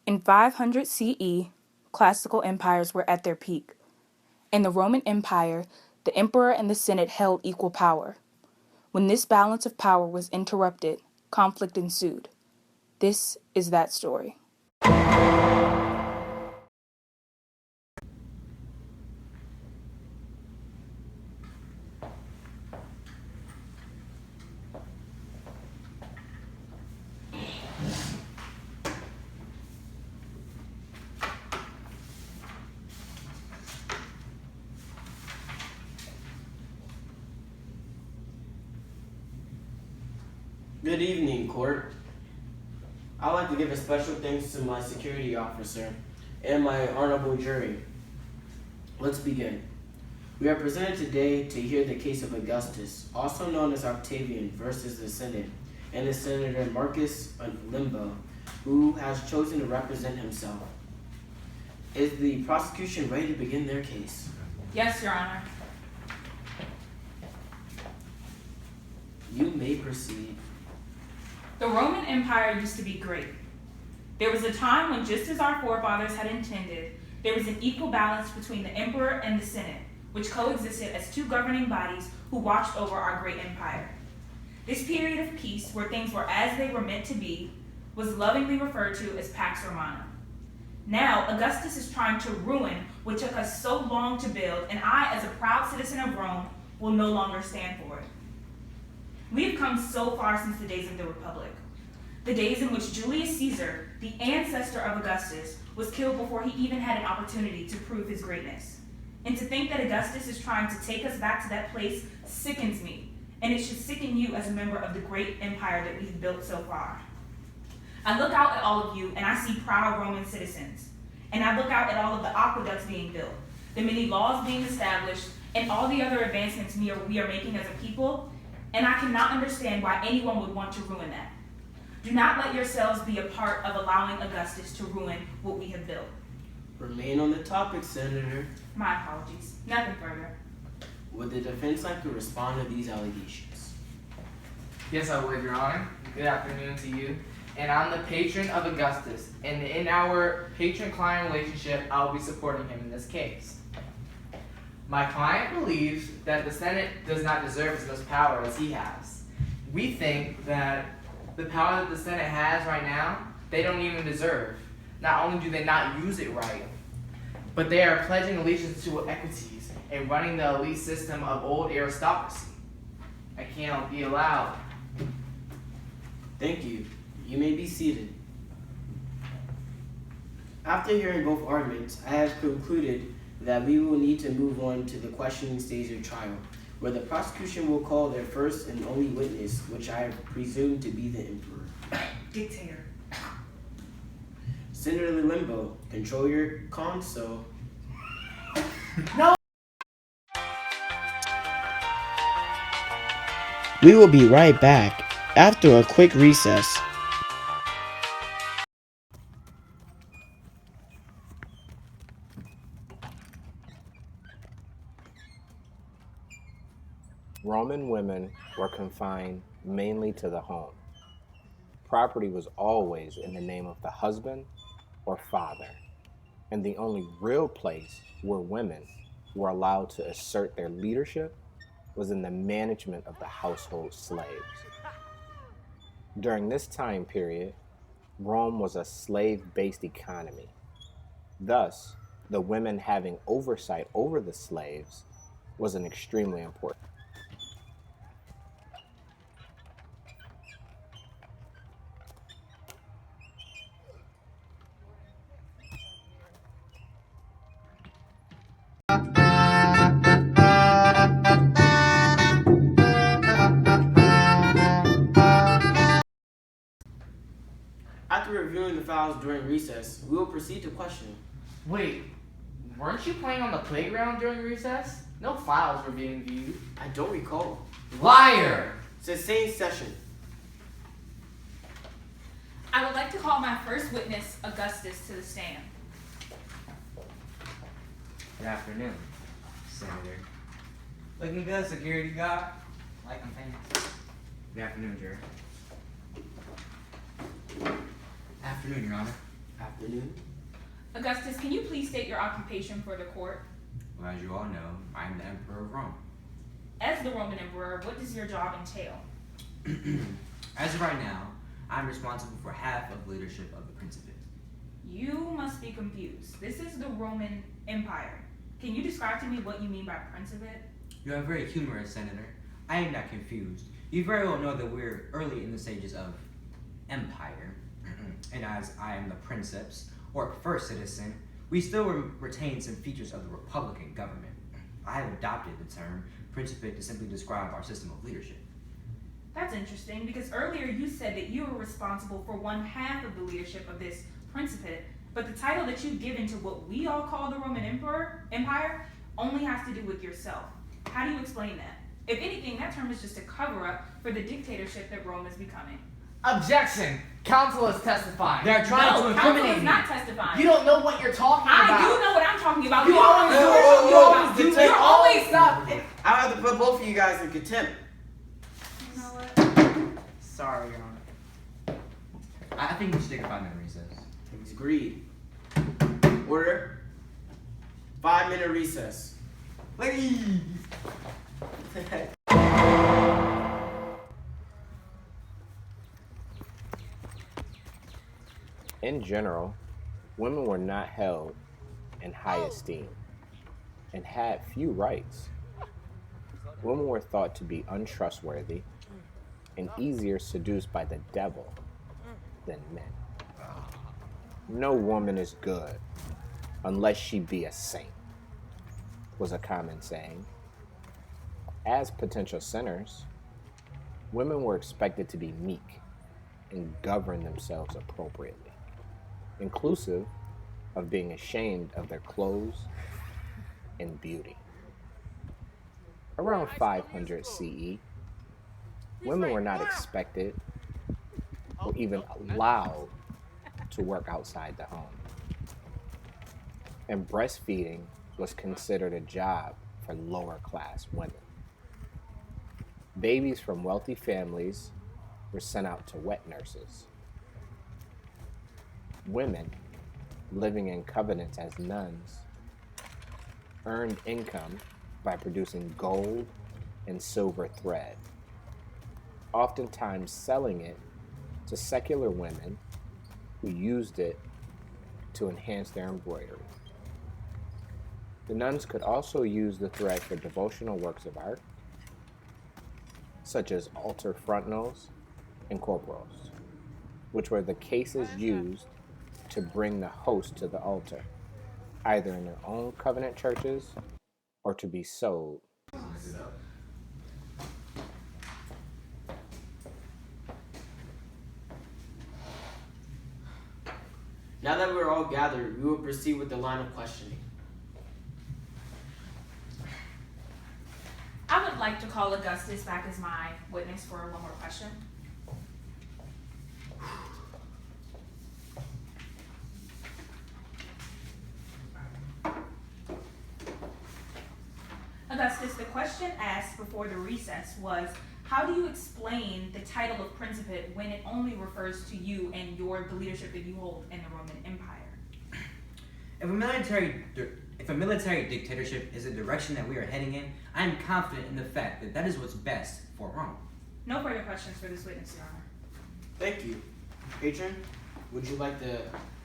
In 500 CE, classical empires were at their peak. In the Roman Empire, the emperor and the Senate held equal power. When this balance of power was interrupted, conflict ensued. This is that story. Good evening, court. I'd like to give a special thanks to my security officer and my honorable jury. Let's begin. We are presented today to hear the case of Augustus, also known as Octavian, versus the Senate, and his Senator Marcus Limbo, who has chosen to represent himself. Is the prosecution ready to begin their case? Yes, Your Honor. You may proceed. The Roman Empire used to be great. There was a time when, just as our forefathers had intended, there was an equal balance between the emperor and the Senate, which coexisted as two governing bodies who watched over our great empire. This period of peace, where things were as they were meant to be, was lovingly referred to as Pax Romana. Now, Augustus is trying to ruin what took us so long to build, and I, as a proud citizen of Rome, will no longer stand for it. We have come so far since the days of the Republic, the days in which Julius Caesar, the ancestor of Augustus, was killed before he even had an opportunity to prove his greatness. And to think that Augustus is trying to take us back to that place sickens me, and it should sicken you as a member of the great empire that we've built so far. I look out at all of you and I see proud Roman citizens, and I look out at all of the aqueducts being built, the many laws being established, and all the other advancements we are making as a people, and I cannot understand why anyone would want to ruin that. Do not let yourselves be a part of allowing Augustus to ruin what we have built. Remain on the topic, Senator. My apologies. Nothing further. Would the defense like to respond to these allegations? Yes, I would, Your Honor. Good afternoon to you. And I'm the patron of Augustus, and in our patron-client relationship, I'll be supporting him in this case. My client believes that the Senate does not deserve as much power as he has. We think that the power that the Senate has right now, they don't even deserve. Not only do they not use it right, but they are pledging allegiance to equities and running the elite system of old aristocracy. I cannot be allowed. Thank you. You may be seated. After hearing both arguments, I have concluded that we will need to move on to the questioning stage of trial, where the prosecution will call their first and only witness, which I presume to be the emperor. Dictator. Senator Limbo, control your console. No! We will be right back after a quick recess. Roman women were confined mainly to the home. Property was always in the name of the husband or father, and the only real place where women were allowed to assert their leadership was in the management of the household slaves. During this time period, Rome was a slave-based economy. Thus, the women having oversight over the slaves was an extremely important. After reviewing the files during recess, we will proceed to questioning. Wait, weren't you playing on the playground during recess? No files were being viewed. I don't recall. Liar! It's the same session. I would like to call my first witness, Augustus, to the stand. Good afternoon, Senator. Looking good, security guard. Like I'm famous. Good afternoon, Jared. Afternoon, Your Honor. Afternoon. Augustus, can you please state your occupation for the court? Well, as you all know, I am the Emperor of Rome. As the Roman emperor, what does your job entail? As of right now, I'm responsible for half of the leadership of the Principate. You must be confused. This is the Roman Empire. Can you describe to me what you mean by Principate? You are very humorous, Senator. I am not confused. You very well know that we're early in the stages of empire, and as I am the princeps, or first citizen, we still retain some features of the republican government. I have adopted the term Principate to simply describe our system of leadership. That's interesting because earlier you said that you were responsible for one half of the leadership of this Principate, but the title that you've given to what we all call the Roman Empire only has to do with yourself. How do you explain that? If anything, that term is just a cover-up for the dictatorship that Rome is becoming. Objection! Counsel is testifying. They're trying to No, incriminate counsel is me. not testifying. You don't know what you're talking I about. do know what I'm talking about. You always don't do know it. You what always do you're it. You're always Stop. I'll have to put both of you guys in contempt. You know what? Sorry, Your Honor. I think we should take a 5-minute recess. It's agreed. Order. 5-minute recess. Ladies! In general, women were not held in high esteem and had few rights. Women were thought to be untrustworthy and easier seduced by the devil than men. No woman is good unless she be a saint, was a common saying. As potential sinners, women were expected to be meek and govern themselves appropriately, inclusive of being ashamed of their clothes and beauty. Around 500 CE, women were not expected or even allowed to work outside the home. And breastfeeding was considered a job for lower class women. Babies from wealthy families were sent out to wet nurses. Women living in covenants as nuns earned income by producing gold and silver thread, oftentimes selling it to secular women who used it to enhance their embroidery. The nuns could also use the thread for devotional works of art, such as altar frontals and corporals, which were the cases used to bring the host to the altar, either in their own covenant churches or to be sold. Now that we're all gathered, we will proceed with the line of questioning. I would like to call Augustus back as my witness for one more question. Augustus, the question asked before the recess was, how do you explain the title of Principate when it only refers to you and the leadership that you hold in the Roman Empire? If a military dictatorship is the direction that we are heading in, I am confident in the fact that that is what's best for Rome. No further questions for this witness, Your Honor. Thank you. Patron, would you like to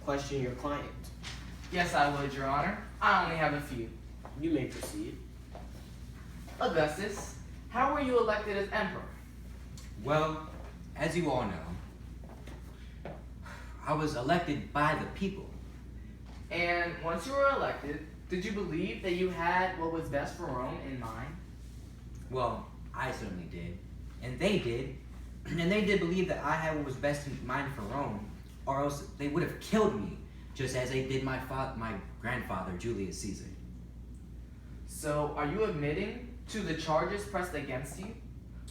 question your client? Yes, I would, Your Honor. I only have a few. You may proceed. Augustus, how were you elected as emperor? Well, as you all know, I was elected by the people. And once you were elected, did you believe that you had what was best for Rome in mind? Well, I certainly did. And they did. And they did believe that I had what was best in mind for Rome, or else they would have killed me, just as they did my grandfather, Julius Caesar. So, are you admitting to the charges pressed against you?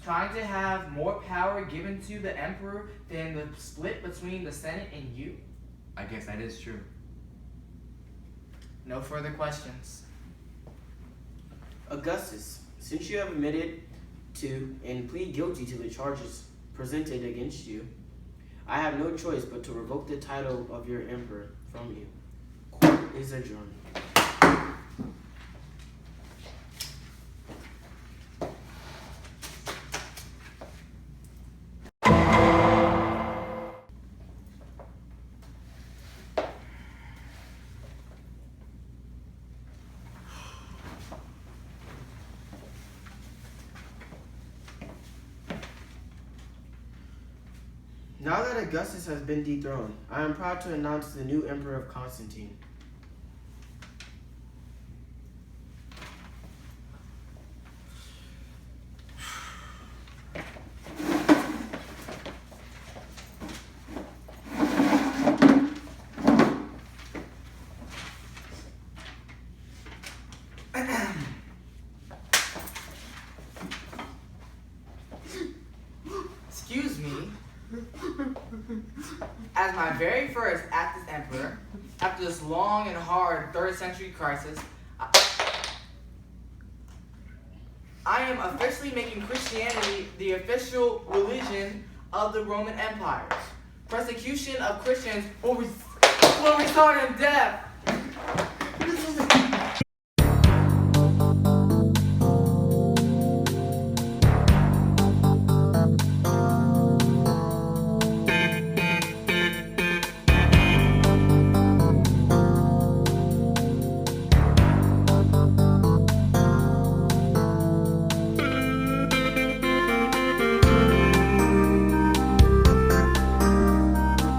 Trying to have more power given to the emperor than the split between the Senate and you? I guess that is true. No further questions. Augustus, since you have admitted to and plead guilty to the charges presented against you, I have no choice but to revoke the title of your emperor from you. Court is adjourned. Now that Augustus has been dethroned, I am proud to announce the new emperor of Constantine. Excuse me. As my very first active emperor, after this long and hard 3rd century crisis, I am officially making Christianity the official religion of the Roman Empire. Persecution of Christians will result in death.